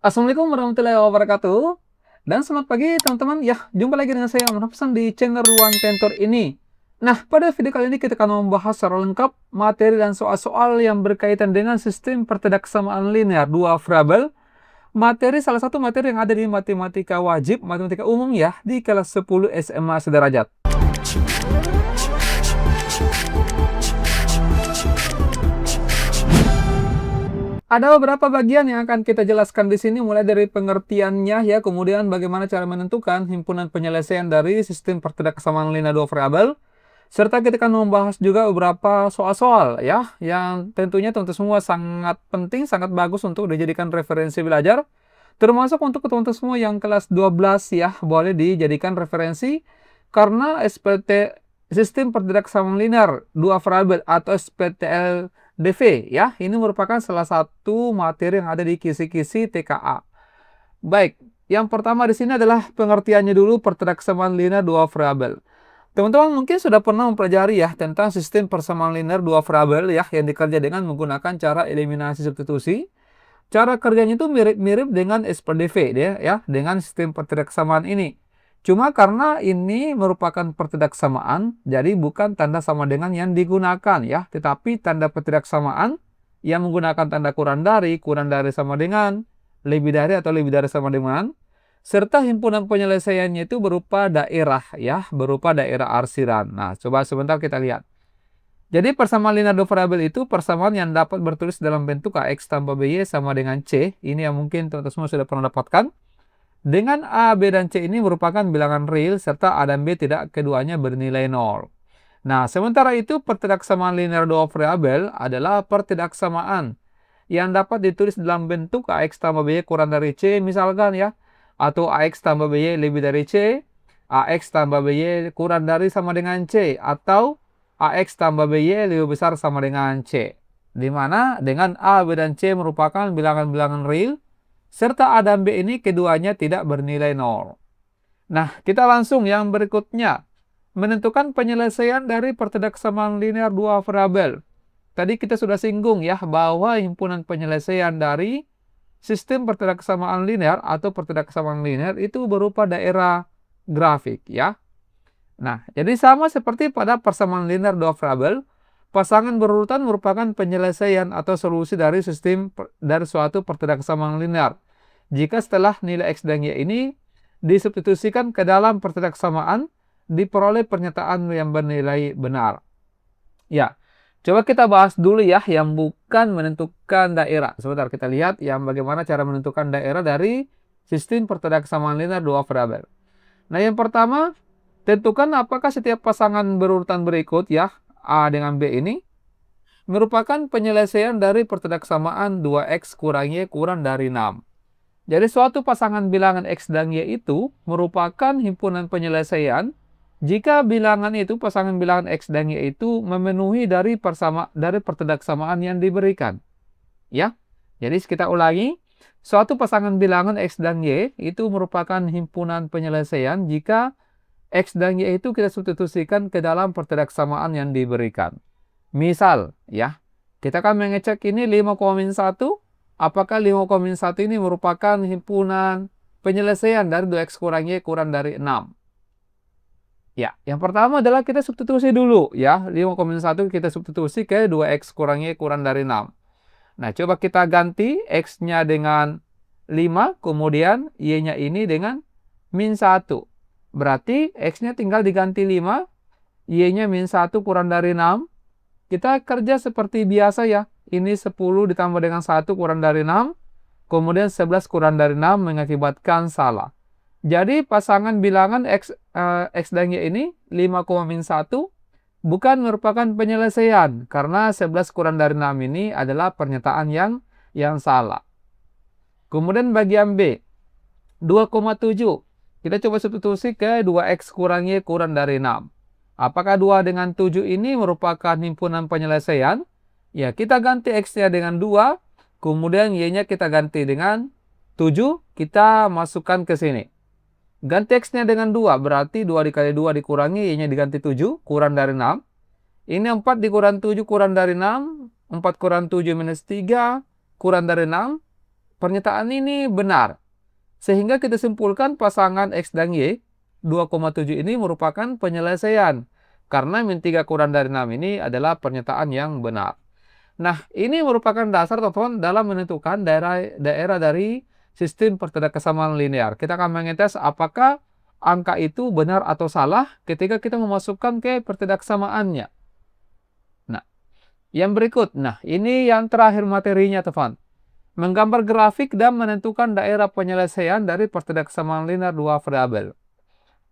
Assalamualaikum warahmatullahi wabarakatuh. Dan selamat pagi teman-teman. Ya, jumpa lagi dengan saya Om Hapsan di channel Ruang Tentor ini. Nah, pada video kali ini kita akan membahas secara lengkap materi dan soal-soal yang berkaitan dengan sistem pertidaksamaan linear dua variabel. Materi salah satu materi yang ada di matematika wajib, matematika umum ya, di kelas 10 SMA sederajat. Ada beberapa bagian yang akan kita jelaskan di sini, mulai dari pengertiannya ya, kemudian bagaimana cara menentukan himpunan penyelesaian dari sistem pertidaksamaan linear dua variabel, serta kita akan membahas juga beberapa soal-soal ya, yang tentunya teman-teman semua sangat penting, sangat bagus untuk dijadikan referensi belajar, termasuk untuk teman-teman semua yang kelas 12 ya, boleh dijadikan referensi, karena SPT sistem pertidaksamaan linear dua variabel atau SPTL DV ya, ini merupakan salah satu materi yang ada di kisi-kisi TKA. Baik, yang pertama di sini adalah pengertiannya dulu pertidaksamaan linear dua variabel. Teman-teman mungkin sudah pernah mempelajari ya tentang sistem persamaan linear dua variabel ya, yang dikerja dengan menggunakan cara eliminasi substitusi. Cara kerjanya itu mirip-mirip dengan SPDV ya, dengan sistem pertidaksamaan ini. Cuma karena ini merupakan pertidaksamaan, jadi bukan tanda sama dengan yang digunakan ya, tetapi tanda pertidaksamaan yang menggunakan tanda kurang dari sama dengan, lebih dari atau lebih dari sama dengan, serta himpunan penyelesaiannya itu berupa daerah ya, berupa daerah arsiran. Nah, coba sebentar kita lihat. Jadi persamaan linear dua variabel itu persamaan yang dapat bertulis dalam bentuk AX tambah BY sama dengan C. Ini yang mungkin teman-teman semua sudah pernah dapatkan. Dengan A, B, dan C ini merupakan bilangan real, serta A dan B tidak keduanya bernilai 0. Nah, sementara itu pertidaksamaan linear dua variabel adalah pertidaksamaan yang dapat ditulis dalam bentuk AX tambah BY kurang dari C, misalkan ya. Atau AX tambah BY lebih dari C, AX tambah BY kurang dari sama dengan C, atau AX tambah BY lebih besar sama dengan C. Di mana dengan A, B, dan C merupakan bilangan-bilangan real, serta A dan B ini keduanya tidak bernilai 0. Nah, kita langsung yang berikutnya. Menentukan penyelesaian dari pertidaksamaan linear dua variabel. Tadi kita sudah singgung ya, bahwa himpunan penyelesaian dari sistem pertidaksamaan linear atau pertidaksamaan linear itu berupa daerah grafik ya. Nah, jadi sama seperti pada persamaan linear dua variabel, pasangan berurutan merupakan penyelesaian atau solusi dari sistem dari suatu pertidaksamaan linear. Jika setelah nilai X dan Y ini disubstitusikan ke dalam pertidaksamaan, diperoleh pernyataan yang bernilai benar. Ya, coba kita bahas dulu ya yang bukan menentukan daerah. Sebentar kita lihat yang bagaimana cara menentukan daerah dari sistem pertidaksamaan linear dua variabel. Nah, yang pertama, tentukan apakah setiap pasangan berurutan berikut ya, A dengan B ini, merupakan penyelesaian dari pertidaksamaan 2X kurang Y kurang dari 6. Jadi suatu pasangan bilangan X dan Y itu merupakan himpunan penyelesaian jika bilangan itu, pasangan bilangan X dan Y itu memenuhi dari pertidaksamaan yang diberikan. Ya, jadi kita ulangi. Suatu pasangan bilangan X dan Y itu merupakan himpunan penyelesaian jika X dan Y itu kita substitusikan ke dalam pertidaksamaan yang diberikan. Misal, ya, kita akan mengecek ini 5,1. Apakah 5,1 ini merupakan himpunan penyelesaian dari 2X kurang Y kurang dari 6? Ya, yang pertama adalah kita substitusi dulu, ya. 5,1 kita substitusi ke 2X kurang Y kurang dari 6. Nah, coba kita ganti X-nya dengan 5, kemudian Y-nya ini dengan min 1. Berarti X-nya tinggal diganti 5, Y-nya min 1 kurang dari 6. Kita kerja seperti biasa ya. Ini 10 ditambah dengan 1 kurang dari 6. Kemudian 11 kurang dari 6 mengakibatkan salah. Jadi pasangan bilangan X dan Y ini 5,1 bukan merupakan penyelesaian. Karena 11 kurang dari 6 ini adalah pernyataan yang salah. Kemudian bagian B. 2,7. Kita coba substitusi ke 2X kurang Y kurang dari 6. Apakah 2 dengan 7 ini merupakan himpunan penyelesaian? Ya, kita ganti X-nya dengan 2, kemudian Y-nya kita ganti dengan 7, kita masukkan ke sini. Ganti X-nya dengan 2, berarti 2 dikali 2 dikurangi, Y-nya diganti 7, kurang dari 6. Ini 4 dikurang 7 kurang dari 6, 4 kurang 7 minus 3, kurang dari 6. pernyataan ini benar. Sehingga kita simpulkan pasangan X dan Y 2,7 ini merupakan penyelesaian. Karena min 3 kurang dari 6 ini adalah pernyataan yang benar. Nah, ini merupakan dasar teman-teman dalam menentukan daerah dari sistem pertanda kesamaan linear. Kita akan mengetes apakah angka itu benar atau salah ketika kita memasukkan ke pertanda kesamaannya. Nah, yang berikut. Nah, ini yang terakhir materinya, teman. Menggambar grafik dan menentukan daerah penyelesaian dari pertanda kesamaan linear dua variabel.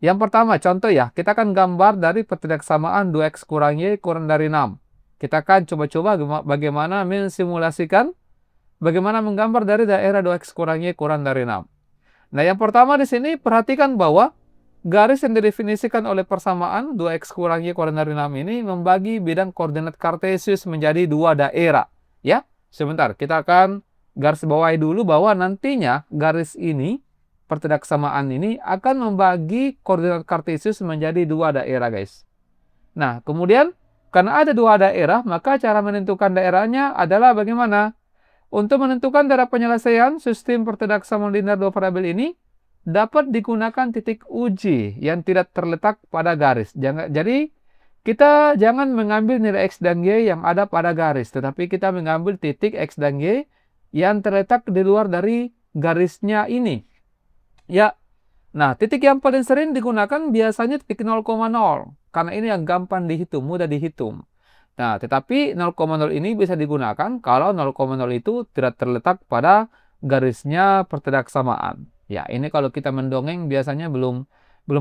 Yang pertama, contoh ya, kita akan gambar dari pertanda kesamaan 2x kurang y kurang dari 6. Kita akan coba-coba bagaimana mensimulasikan, bagaimana menggambar dari daerah 2x kurang y kurang dari 6. Nah, yang pertama di sini perhatikan bahwa garis yang didefinisikan oleh persamaan 2x kurang y kurang dari 6 ini membagi bidang koordinat kartesius menjadi dua daerah. Ya, sebentar, kita akan garis bawahi dulu bahwa nantinya garis ini, pertanda kesamaan ini akan membagi koordinat kartesius menjadi dua daerah, guys. Nah, kemudian karena ada dua daerah, maka cara menentukan daerahnya adalah bagaimana? Untuk menentukan daerah penyelesaian sistem pertanda kesamaan linear dua variabel ini dapat digunakan titik uji yang tidak terletak pada garis. Jadi kita jangan mengambil nilai X dan Y yang ada pada garis, tetapi kita mengambil titik X dan Y yang terletak di luar dari garisnya ini. Ya, nah titik yang paling sering digunakan biasanya titik 0,0. Karena ini yang gampang dihitung, mudah dihitung. Nah, tetapi 0,0 ini bisa digunakan kalau 0,0 itu tidak terletak pada garisnya pertanda kesamaan. Ya, ini kalau kita mendongeng biasanya belum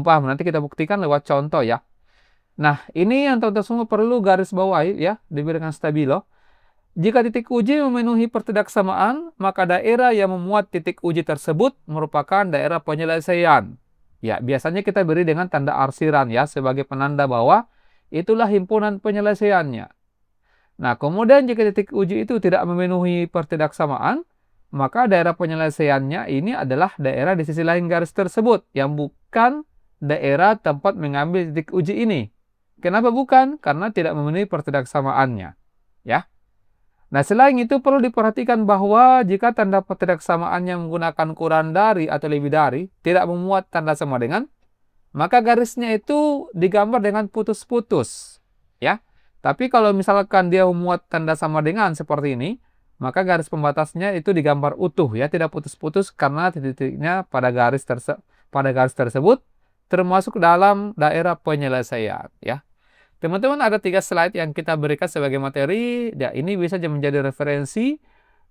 paham. Nanti kita buktikan lewat contoh ya. Nah, ini yang teman-teman semua perlu garis bawahi ya, diberikan stabilo. Jika titik uji memenuhi pertanda kesamaan, maka daerah yang memuat titik uji tersebut merupakan daerah penyelesaian. Ya, biasanya kita beri dengan tanda arsiran ya, sebagai penanda bahwa itulah himpunan penyelesaiannya. Nah, kemudian jika titik uji itu tidak memenuhi pertanda kesamaan, maka daerah penyelesaiannya ini adalah daerah di sisi lain garis tersebut, yang bukan daerah tempat mengambil titik uji ini. Kenapa bukan? Karena tidak memenuhi pertanda kesamaannya. Ya. Nah, selain itu perlu diperhatikan bahwa jika tanda pertanda kesamaannya menggunakan kurang dari atau lebih dari, tidak memuat tanda sama dengan, maka garisnya itu digambar dengan putus-putus. Ya. Tapi kalau misalkan dia memuat tanda sama dengan seperti ini, maka garis pembatasnya itu digambar utuh ya, tidak putus-putus karena titik-titiknya pada garis tersebut termasuk dalam daerah penyelesaian ya. Teman-teman, ada 3 slide yang kita berikan sebagai materi. Ya, ini bisa menjadi referensi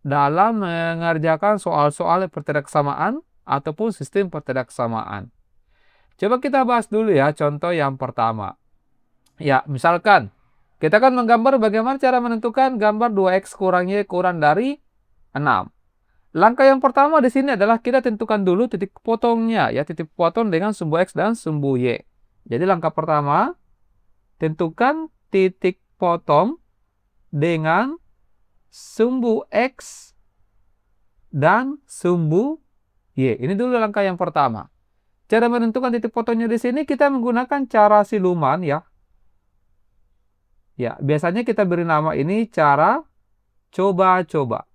dalam mengerjakan soal-soal pertanda kesamaan ataupun sistem pertanda kesamaan. Coba kita bahas dulu ya contoh yang pertama. Ya, misalkan kita akan menggambar bagaimana cara menentukan gambar 2x kurang y kurang dari 6. Langkah yang pertama di sini adalah kita tentukan dulu titik potongnya ya, titik potong dengan sumbu x dan sumbu y. Jadi langkah pertama, tentukan titik potong dengan sumbu X dan sumbu Y. Ini dulu langkah yang pertama. Cara menentukan titik potongnya di sini kita menggunakan cara siluman ya. Ya, biasanya kita beri nama ini cara coba-coba.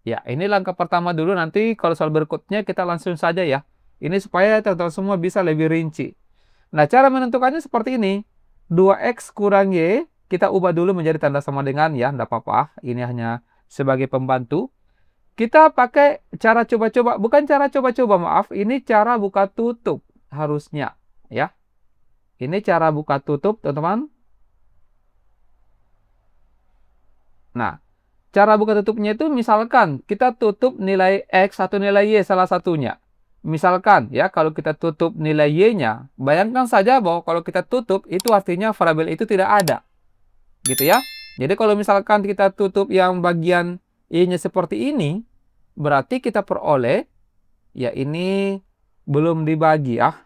Ya, ini langkah pertama dulu, nanti kalau soal berikutnya kita langsung saja ya. Ini supaya teman-teman semua bisa lebih rinci. Nah, cara menentukannya seperti ini. 2x kurang y, kita ubah dulu menjadi tanda sama dengan ya, enggak apa-apa. Ini hanya sebagai pembantu. Kita pakai cara coba-coba, bukan cara coba-coba, maaf. Ini cara buka tutup harusnya, ya. Ini cara buka tutup, teman-teman. Nah, cara buka tutupnya itu misalkan kita tutup nilai x atau nilai y salah satunya. Misalkan ya, kalau kita tutup nilai y-nya, bayangkan saja bahwa kalau kita tutup itu artinya variabel itu tidak ada. Gitu ya. Jadi kalau misalkan kita tutup yang bagian y-nya seperti ini, berarti kita peroleh ya ini belum dibagi ya.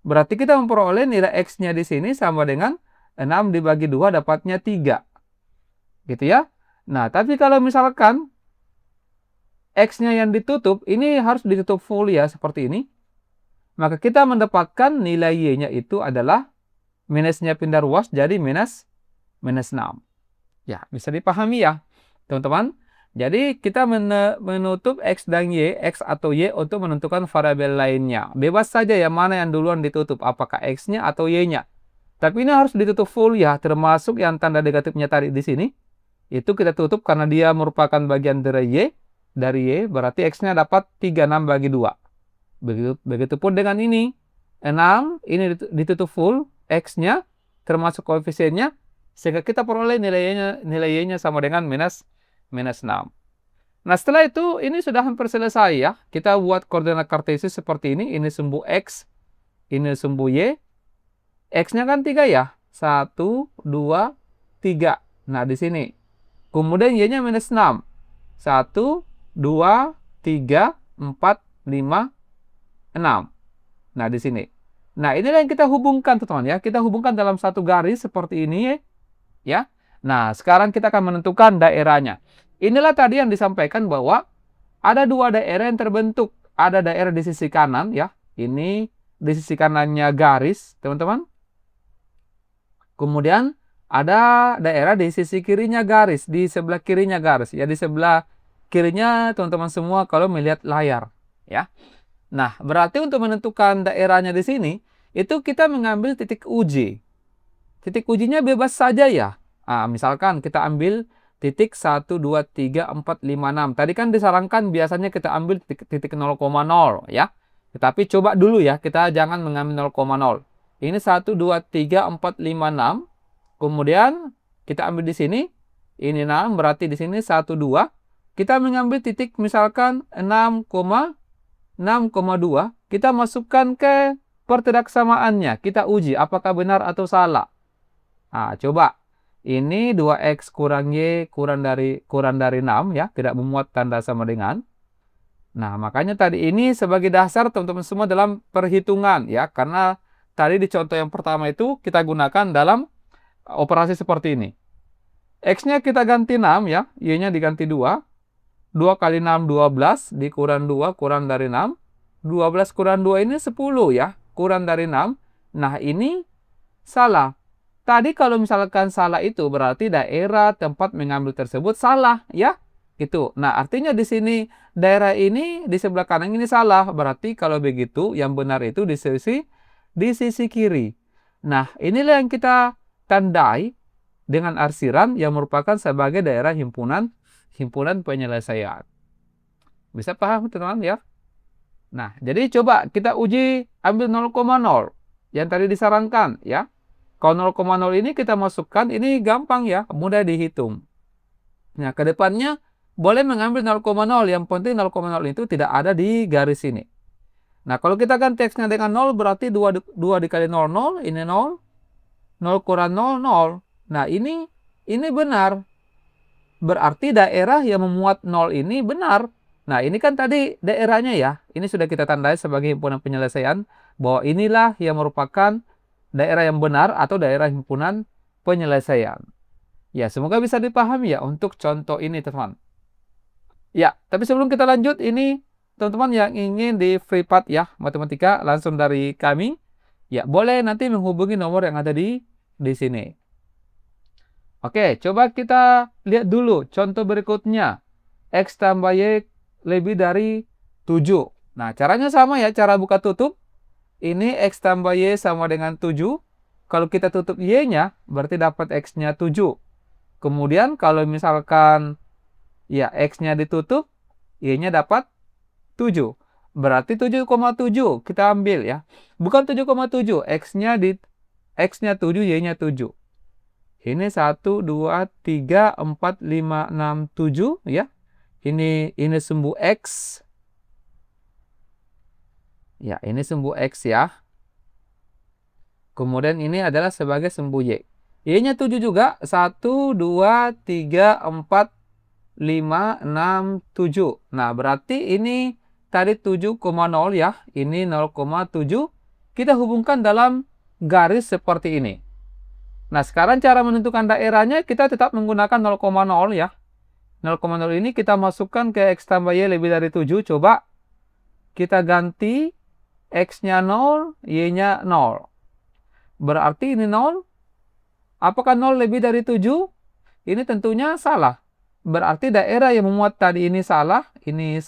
Berarti kita memperoleh nilai x-nya di sini sama dengan 6 dibagi 2 dapatnya 3. Gitu ya. Nah, tapi kalau misalkan X-nya yang ditutup, ini harus ditutup full ya, seperti ini. Maka kita mendapatkan nilai Y-nya itu adalah minusnya pindah ruas, jadi minus 6. Ya, bisa dipahami ya, teman-teman. Jadi kita menutup X dan Y, X atau Y untuk menentukan variabel lainnya. Bebas saja ya mana yang duluan ditutup, apakah X-nya atau Y-nya. Tapi ini harus ditutup full ya, termasuk yang tanda negatifnya tadi di sini. Itu kita tutup karena dia merupakan bagian dari Y, berarti X-nya dapat 36 bagi 2. Begitupun dengan ini. 6, ini ditutup full, X-nya, termasuk koefisiennya, sehingga kita peroleh nilai Y-nya sama dengan minus 6. Nah, setelah itu, ini sudah hampir selesai ya. Kita buat koordinat kartesius seperti ini sumbu X, ini sumbu Y. X-nya kan 3 ya. 1, 2, 3. Nah, di sini. Kemudian Y-nya minus 6. 1, 2, 3, 4, 5, 6. Nah, di sini. Nah, inilah yang kita hubungkan, teman-teman ya. Kita hubungkan dalam satu garis seperti ini ya. Nah, sekarang kita akan menentukan daerahnya. Inilah tadi yang disampaikan bahwa ada dua daerah yang terbentuk. Ada daerah di sisi kanan ya. Ini di sisi kanannya garis, teman-teman. Kemudian ada daerah di sisi kirinya garis, di sebelah kirinya garis. Ya, di sebelah kirinya teman-teman semua kalau melihat layar ya. Nah, berarti untuk menentukan daerahnya di sini, itu kita mengambil titik uji. Titik ujinya bebas saja ya. Nah, misalkan kita ambil titik 1, 2, 3, 4, 5, 6. Tadi kan disarankan biasanya kita ambil titik 0,0 ya. Tetapi coba dulu ya, kita jangan mengambil 0,0. Ini 1, 2, 3, 4, 5, 6. Kemudian kita ambil di sini. Ini 6, berarti di sini 1, 2. Kita mengambil titik misalkan 6,2, kita masukkan ke pertedak kesamaannya. Kita uji apakah benar atau salah. Nah, coba. Ini 2X kurang Y kurang dari 6 ya. Tidak memuat tanda sama dengan. Nah, makanya tadi ini sebagai dasar teman-teman semua dalam perhitungan ya. Karena tadi di contoh yang pertama itu kita gunakan dalam operasi seperti ini. X-nya kita ganti 6 ya. Y-nya diganti 2. 2 kali 6, 12. Dikurang 2, kurang dari 6. 12 kurang 2 ini 10 ya. Kurang dari 6. Nah, ini salah. Tadi kalau misalkan salah itu berarti daerah tempat mengambil tersebut salah ya. Gitu. Nah, artinya di sini daerah ini di sebelah kanan ini salah. Berarti kalau begitu yang benar itu di sisi kiri. Nah, inilah yang kita tandai dengan arsiran yang merupakan sebagai daerah himpunan penyelesaian. Bisa paham teman-teman ya? Nah, jadi coba kita uji ambil 0,0 yang tadi disarankan ya. Kalau 0,0 ini kita masukkan, ini gampang ya, mudah dihitung. Nah, ke depannya boleh mengambil 0,0, yang penting 0,0 itu tidak ada di garis ini. Nah, kalau kita ganti X-nya dengan 0 berarti 2 dikali 0, 0, ini 0. 0 kurang 0, 0. Nah, ini benar. Berarti daerah yang memuat 0 ini benar. Nah, ini kan tadi daerahnya ya. Ini sudah kita tandai sebagai himpunan penyelesaian. Bahwa inilah yang merupakan daerah yang benar atau daerah himpunan penyelesaian. Ya, semoga bisa dipahami ya untuk contoh ini, teman. Ya, tapi sebelum kita lanjut, ini teman-teman yang ingin di free part ya, matematika langsung dari kami. Ya, boleh nanti menghubungi nomor yang ada di sini. Oke, coba kita lihat dulu contoh berikutnya. X tambah Y lebih dari 7. Nah, caranya sama ya, cara buka tutup. Ini X tambah Y sama dengan 7. Kalau kita tutup Y-nya, berarti dapat X-nya 7. Kemudian kalau misalkan ya X-nya ditutup, Y-nya dapat 7. Berarti 7,7 kita ambil ya. Bukan 7,7, X-nya 7, Y-nya 7. Ini 1, 2, 3, 4, 5, 6, 7 ya. Ini sumbu X. Ya, ini sumbu X ya. Kemudian ini adalah sebagai sumbu Y. Y-nya 7 juga. 1, 2, 3, 4, 5, 6, 7. Nah, berarti ini tadi 7,0 ya. Ini 0,7. Kita hubungkan dalam garis seperti ini. Nah, sekarang cara menentukan daerahnya kita tetap menggunakan 0,0 ya. 0,0 ini kita masukkan ke X tambah Y lebih dari 7. Coba kita ganti X-nya 0, Y-nya 0. Berarti ini 0. Apakah 0 lebih dari 7? Ini tentunya salah. berarti daerah yang memuat tadi ini salah, ini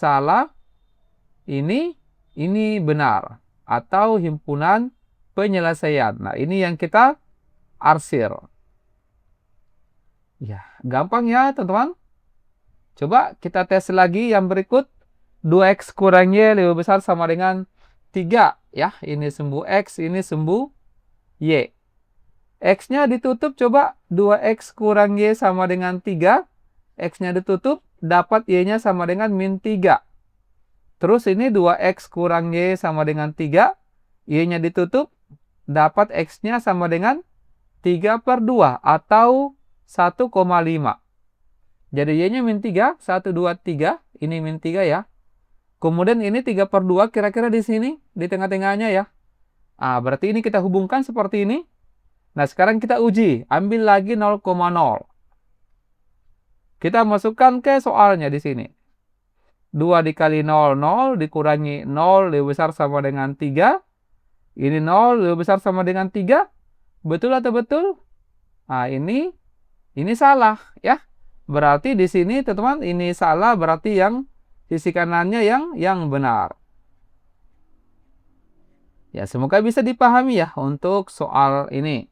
benar. Atau himpunan penyelesaian. Nah, ini yang kita arsir. Ya, gampang ya, teman-teman. Coba kita tes lagi yang berikut. 2x kurang Y lebih besar sama dengan 3. Ya, ini sumbu X, ini sumbu Y. X-nya ditutup, coba 2x kurang Y sama dengan 3. X-nya ditutup, dapat Y-nya sama dengan min 3. Terus ini 2x kurang Y sama dengan 3. Y-nya ditutup, dapat X-nya sama dengan 3/2 atau 1,5. Jadi Y-nya min 3, 1, 2, 3. Ini min 3 ya. Kemudian ini 3/2 kira-kira di sini, di tengah-tengahnya ya. Berarti ini kita hubungkan seperti ini. Nah, sekarang kita uji. Ambil lagi 0,0. Kita masukkan ke soalnya di sini. 2 dikali 0, 0. Dikurangi 0 lebih besar sama dengan 3. Ini 0 lebih besar sama dengan 3. Betul atau betul? Ini salah ya. Berarti di sini teman-teman ini salah, berarti yang sisi kanannya yang benar. Ya, semoga bisa dipahami ya untuk soal ini.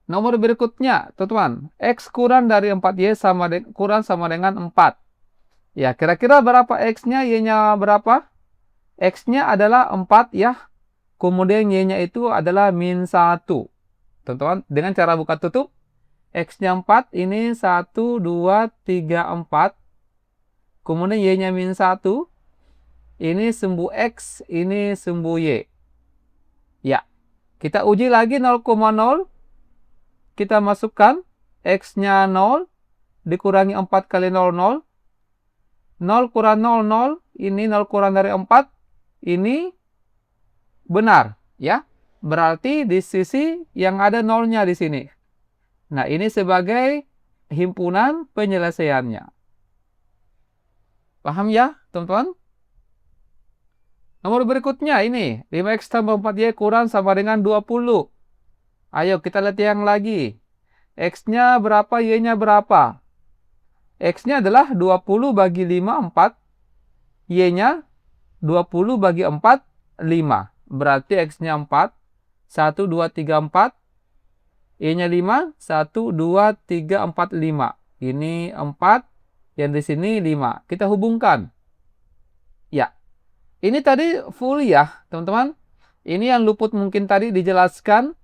Nomor berikutnya, teman-teman, X kurang dari 4Y kurang sama dengan 4. Ya, kira-kira berapa X-nya, Y-nya berapa? X-nya adalah 4 ya. Kemudian Y-nya itu adalah min 1. Teman-teman, dengan cara buka tutup, X-nya 4, ini 1, 2, 3, 4. Kemudian Y-nya min 1. Ini sumbu X, ini sumbu Y. Ya, kita uji lagi 0,0. Kita masukkan X-nya 0, dikurangi 4 kali 0, 0. 0 kurang 0, 0. Ini 0 kurang dari 4. Ini benar, ya. Berarti di sisi yang ada nolnya di sini. Nah, ini sebagai himpunan penyelesaiannya. Paham ya, teman-teman? Nomor berikutnya ini, 5x tambah 4y kurang sama dengan 20. Ayo kita lihat yang lagi. X-nya berapa, Y-nya berapa? X-nya adalah 20 bagi 5, 4. Y-nya 20 bagi 4, 5. Berarti X-nya 4. 1, 2, 3, 4. Y-nya 5. 1, 2, 3, 4, 5. Ini 4. Yang di sini 5. Kita hubungkan. Ya. Ini tadi full ya, teman-teman. Ini yang luput mungkin tadi dijelaskan.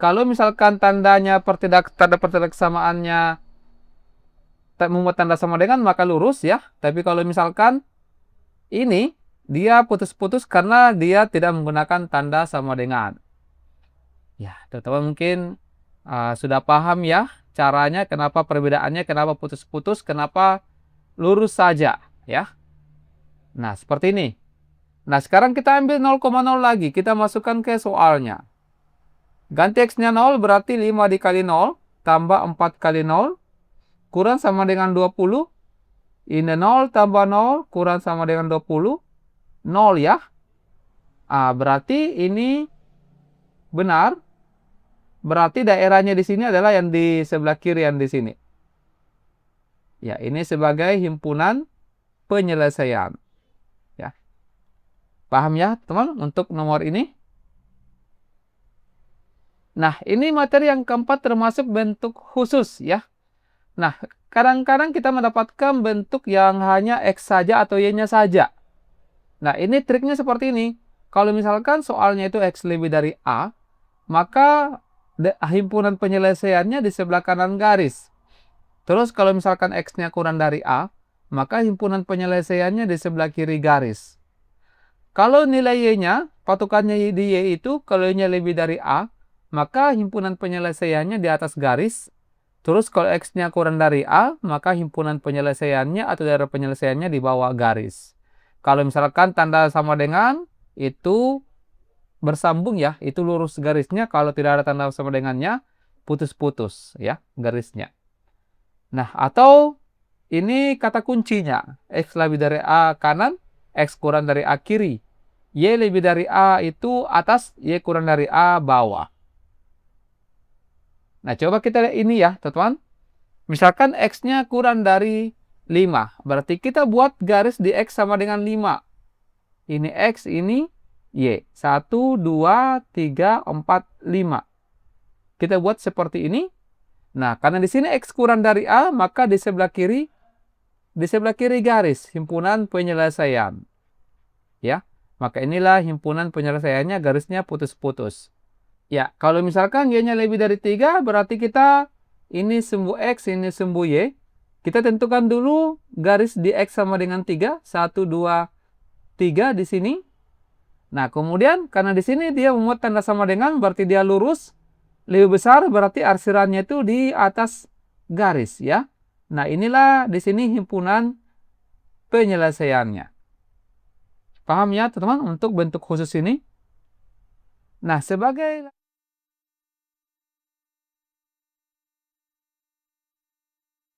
Kalau misalkan tanda pertidak kesamaannya membuat tanda sama dengan, maka lurus ya. Tapi kalau misalkan ini dia putus-putus karena dia tidak menggunakan tanda sama dengan. Ya, teman-teman mungkin sudah paham ya caranya, kenapa perbedaannya, kenapa putus-putus, kenapa lurus saja ya. Nah, seperti ini. Nah, sekarang kita ambil 0,0 lagi, kita masukkan ke soalnya. Ganti X-nya 0, berarti 5 dikali 0, tambah 4 kali 0, kurang sama dengan 20. Ini 0 tambah 0, kurang sama dengan 20. 0 ya. Berarti ini benar. Berarti daerahnya di sini adalah yang di sebelah kiri yang di sini. Ya, ini sebagai himpunan penyelesaian. Ya. Paham ya, teman, untuk nomor ini? Nah, ini materi yang keempat termasuk bentuk khusus ya. Nah, kadang-kadang kita mendapatkan bentuk yang hanya X saja atau Y-nya saja. Nah, ini triknya seperti ini. Kalau misalkan soalnya itu X lebih dari A, maka himpunan penyelesaiannya di sebelah kanan garis. Terus kalau misalkan X-nya kurang dari A, maka himpunan penyelesaiannya di sebelah kiri garis. Kalau nilai Y-nya, patokannya di Y itu, kalau Y-nya lebih dari A, maka himpunan penyelesaiannya di atas garis. Terus kalau X-nya kurang dari A, maka himpunan penyelesaiannya atau daerah penyelesaiannya di bawah garis. Kalau misalkan tanda sama dengan, itu bersambung ya, itu lurus garisnya. Kalau tidak ada tanda sama dengannya, putus-putus ya garisnya. Nah, atau ini kata kuncinya, X lebih dari A kanan, X kurang dari A kiri. Y lebih dari A itu atas, Y kurang dari A bawah. Nah, coba kita lihat ini ya, teman-teman. Misalkan X-nya kurang dari 5. Berarti kita buat garis di X sama dengan 5. Ini X, ini Y. 1, 2, 3, 4, 5. Kita buat seperti ini. Nah, karena di sini X kurang dari A, maka di sebelah kiri garis himpunan penyelesaian. Ya, maka inilah himpunan penyelesaiannya, garisnya putus-putus. Ya, kalau misalkan Y-nya lebih dari 3, berarti kita ini sumbu X, ini sumbu Y. Kita tentukan dulu garis di X sama dengan 3. 1, 2, 3 di sini. Nah, kemudian karena di sini dia memuat tanda sama dengan, berarti dia lurus. Lebih besar, berarti arsirannya itu di atas garis, ya. Nah, inilah di sini himpunan penyelesaiannya. Paham ya, teman-teman, untuk bentuk khusus ini? Nah, sebagai